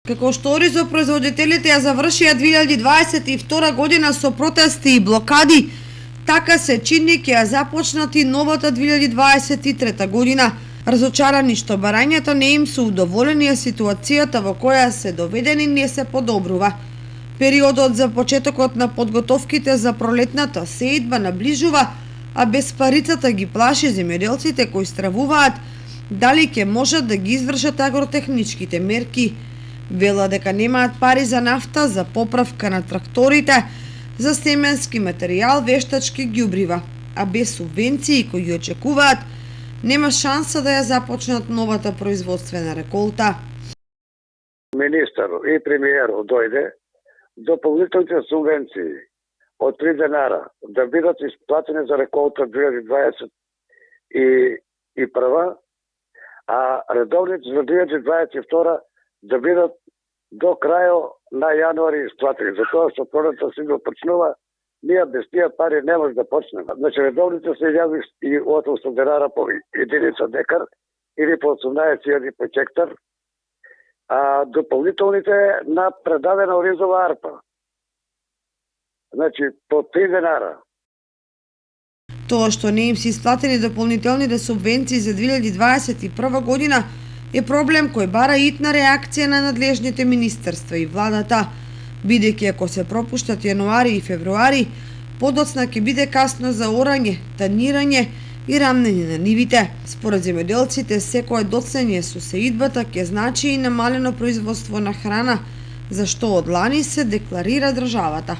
Како што ризопроизводителите ја завршија 2022 година со протести и блокади, така се чини ќе ја започнати новата 2023 година. Разочарани што барањата не им се удоволени, а ситуацијата во која се доведени не се подобрува. Периодот за почетокот на подготовките за пролетната сеидба наближува, а без парицата ги плаши земјоделците кои стравуваат дали ќе можат да ги извршат агротехничките мерки. Вела дека немаат пари за нафта, за поправка на тракторите, за семенски материјал, вештачки ѓубрива, а без субвенции кои ги очекуваат, нема шанса да ја започнат новата производствена реколта. Министар и премиерот дојде, дополнителните субвенции од 3 денара да бидат исплатени за реколта 2021, а редовните за 2022 да бидат до крајот на јануари исплатени. Затоа што пролетта се почнува, ние без тие пари не може да почнеме. Значи редовните се јави и од 8 денара по единица декар или по 18.000 по хектар, а дополнителните на предадена оризова арпа. Значи по 3 денара. Тоа што не им се исплатени дополнителните субвенции за 2021 година е проблем кој бара итна реакција на надлежните министерства и владата, бидејќи ако се пропуштат јануари и февруари, подоцна ќе биде касно заорање, танирање и рамнење на нивите. Според земјоделците, секое доцнење со сеидбата ќе значи и намалено производство на храна, за што од лани се декларира државата.